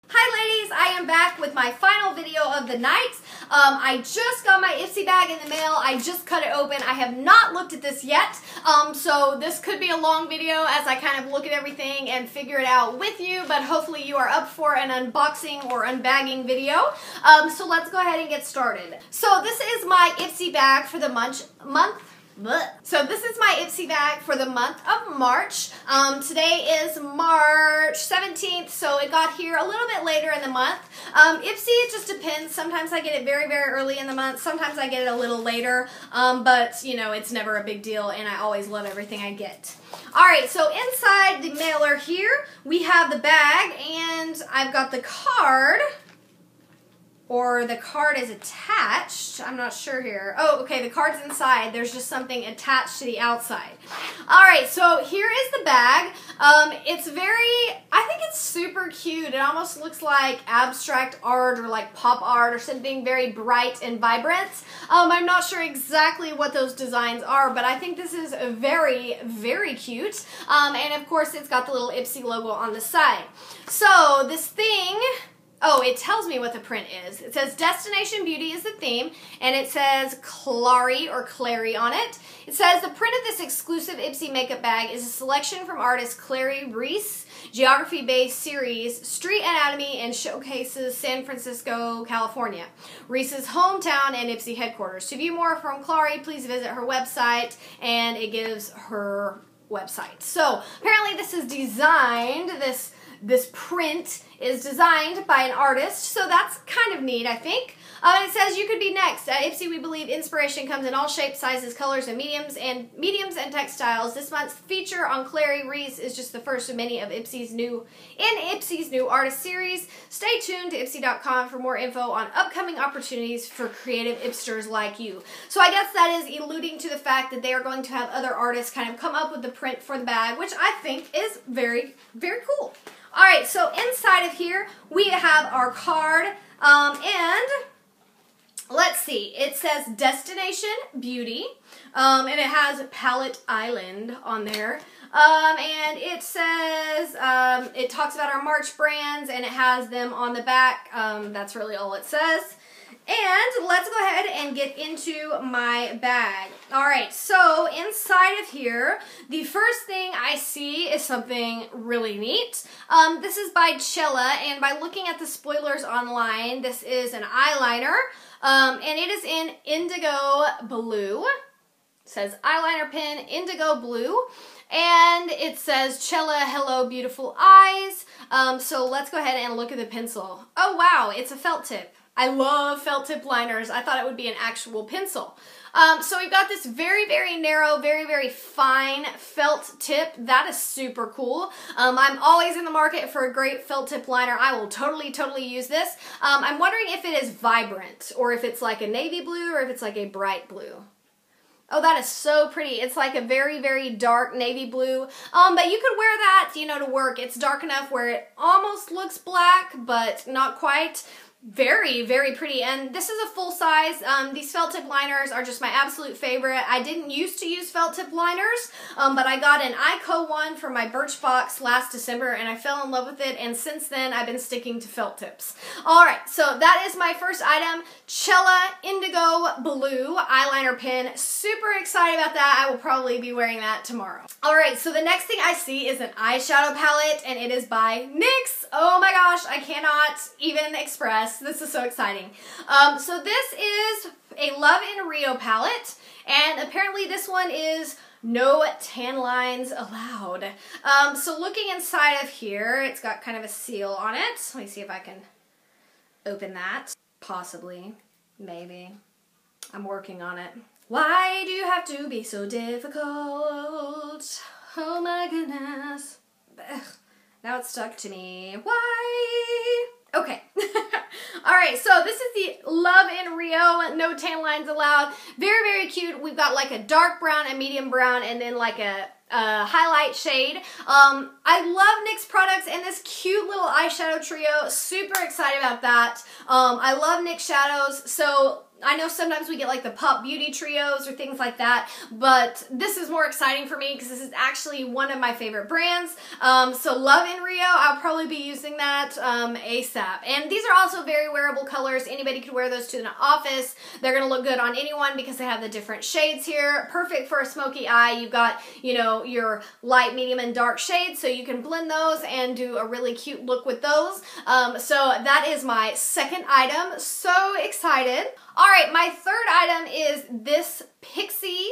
Hi ladies, I am back with my final video of the night. I just got my Ipsy bag in the mail. I just cut it open. I have not looked at this yet, so this could be a long video as I kind of look at everything and figure it out with you, but hopefully you are up for an unboxing or unbagging video. So let's go ahead and get started. So this is my Ipsy bag for the So this is my Ipsy bag for the month of March. Today is March 17th, so it got here a little bit later in the month. Ipsy, it just depends. Sometimes I get it very, very early in the month. Sometimes I get it a little later, but you know, it's never a big deal, and I always love everything I get. Alright, so inside the mailer here, we have the bag, and I've got the card. Or the card is attached. I'm not sure here. Oh, okay, the card's inside. There's just something attached to the outside. Alright, so here is the bag. It's I think it's super cute. It almost looks like abstract art or like pop art or something very bright and vibrant. I'm not sure exactly what those designs are, but I think this is very, very cute. And of course, it's got the little Ipsy logo on the side. So this thing... Oh, it tells me what the print is. It says Destination Beauty is the theme, and it says Clary or Clary on it. It says the print of this exclusive Ipsy makeup bag is a selection from artist Clary Reese, geography-based series Street Anatomy, and showcases San Francisco, California, Reese's hometown and Ipsy headquarters. To view more from Clary, please visit her website, and it gives her website. So apparently this is designed, this print is designed by an artist, so that's kind of neat, I think. It says you could be next. At Ipsy, we believe inspiration comes in all shapes, sizes, colors, and mediums and textiles. This month's feature on Clary Reese is just the first of many of Ipsy's new artist series. Stay tuned to Ipsy.com for more info on upcoming opportunities for creative Ipsters like you. So I guess that is alluding to the fact that they are going to have other artists kind of come up with the print for the bag, which I think is very, very cool. Alright, so inside of here, we have our card, and let's see, it says Destination Beauty, and it has Palette Island on there, and it says, it talks about our March brands, and it has them on the back. That's really all it says. And let's go ahead and get into my bag. Alright, so inside of here, the first thing I see is something really neat. This is by Cella, and by looking at the spoilers online, this is an eyeliner, and it is in indigo blue. It says eyeliner pen, indigo blue. And it says, Cella, hello, beautiful eyes. So let's go ahead and look at the pencil. Oh, wow, it's a felt tip. I love felt tip liners. I thought it would be an actual pencil. So we've got this very, very narrow, very, very fine felt tip. That is super cool. I'm always in the market for a great felt tip liner. I will totally, totally use this. I'm wondering if it is vibrant, or if it's like a navy blue, or if it's like a bright blue. Oh, that is so pretty. It's like a very, very dark navy blue. But you could wear that, you know, to work. It's dark enough where it almost looks black, but not quite. Very, very pretty, and this is a full size. These felt tip liners are just my absolute favorite. I didn't used to use felt tip liners, but I got an Ico one for my Birchbox last December, and I fell in love with it, and since then I've been sticking to felt tips. Alright, so that is my first item, Cella Indigo Blue eyeliner pen. Super excited about that. I will probably be wearing that tomorrow. Alright, so the next thing I see is an eyeshadow palette, and it is by NYX. Oh my gosh, I cannot even express. This is so exciting. So this is a Love in Rio palette, and apparently this one is no tan lines allowed. So looking inside of here, it's got kind of a seal on it. Let me see if I can open that. Possibly. Maybe. I'm working on it. Why do you have to be so difficult? Oh my goodness. Ugh. Now it's stuck to me. Why? Okay. Alright, so this is the Love in Rio, no tan lines allowed. Very, very cute. We've got like a dark brown, a medium brown, and then like a highlight shade. I love NYX products and this cute little eyeshadow trio. Super excited about that. I love NYX shadows, so I know sometimes we get like the Pop Beauty Trios or things like that, but this is more exciting for me because this is actually one of my favorite brands. So Love in Rio, I'll probably be using that ASAP. And these are also very wearable colors. Anybody could wear those to an office. They're going to look good on anyone because they have the different shades here. Perfect for a smoky eye. You've got, you know, your light, medium, and dark shades, so you can blend those and do a really cute look with those. So that is my second item. So excited. All right, my third item is this Pixi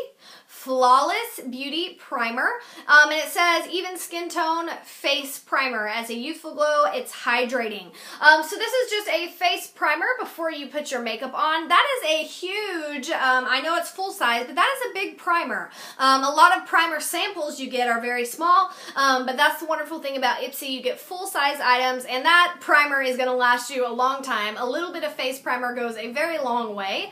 Flawless Beauty Primer, and it says even skin tone face primer. As a youthful glow, it's hydrating. So this is just a face primer before you put your makeup on. That is a huge, I know it's full size, but that is a big primer. A lot of primer samples you get are very small, but that's the wonderful thing about Ipsy. You get full size items, and that primer is going to last you a long time. A little bit of face primer goes a very long way.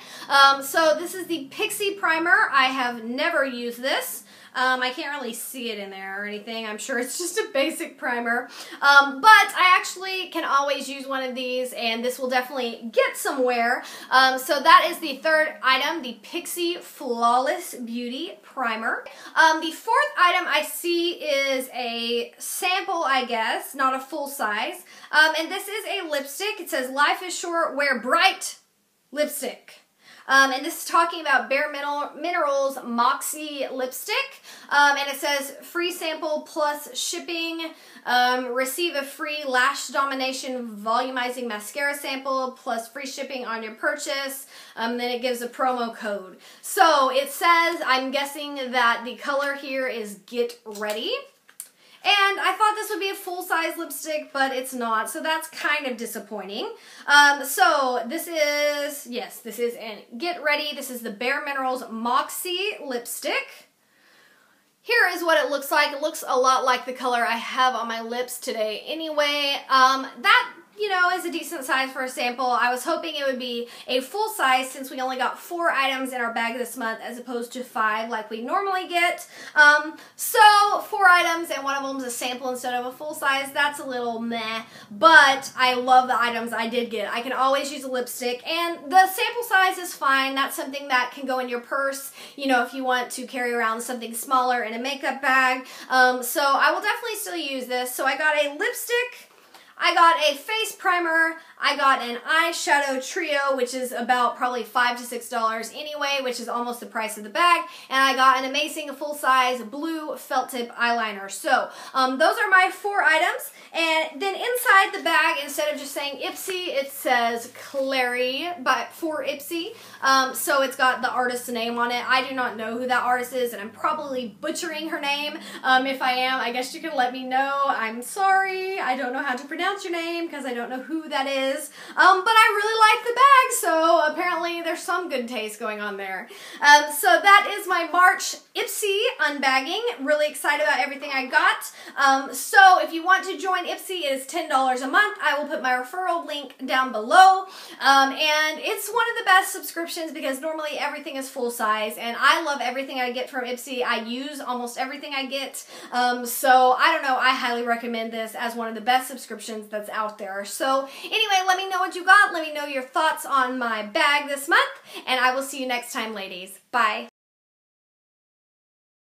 So this is the Pixi Primer. I have never used this. I can't really see it in there or anything. I'm sure it's just a basic primer. But I actually can always use one of these, and this will definitely get some wear. So that is the third item, the Pixi Flawless Beauty Primer. The fourth item I see is a sample, I guess, not a full size. And this is a lipstick. It says, "Life is short, wear bright lipstick." And this is talking about Bare Minerals Moxie lipstick. And it says free sample plus shipping, receive a free lash domination volumizing mascara sample plus free shipping on your purchase. Then it gives a promo code. So it says, I'm guessing that the color here is Get Ready. And I thought this would be a full-size lipstick, but it's not, so that's kind of disappointing. So this is, yes, this is an Get Ready. This is the Bare Minerals Moxie lipstick. Here is what it looks like. It looks a lot like the color I have on my lips today anyway. That, you know, is a decent size for a sample. I was hoping it would be a full size since we only got 4 items in our bag this month as opposed to 5 like we normally get. So 4 items and one of them is a sample instead of a full size. That's a little meh, but I love the items I did get. I can always use a lipstick, and the sample size is fine. That's something that can go in your purse, you know, if you want to carry around something smaller in a makeup bag. So I will definitely still use this. So I got a lipstick, I got a face primer, I got an eyeshadow trio, which is about probably $5 to $6 anyway, which is almost the price of the bag, and I got an amazing full-size blue felt tip eyeliner. So those are my 4 items, and then inside the bag, instead of just saying Ipsy, it says Clary for Ipsy. So it's got the artist's name on it. I do not know who that artist is, and I'm probably butchering her name. If I am, I guess you can let me know. I'm sorry. I don't know how to pronounce your name because I don't know who that is. But I really like the bag, so apparently there's some good taste going on there. So that is my March Ipsy unbagging. Really excited about everything I got. So if you want to join Ipsy, it is $10 a month. I will put my referral link down below. And it's one of the best subscriptions because normally everything is full size, and I love everything I get from Ipsy. I use almost everything I get. So I don't know, I highly recommend this as one of the best subscriptions that's out there. So anyway, let me know what you got. Let me know your thoughts on my bag this month, and I will see you next time, ladies. Bye.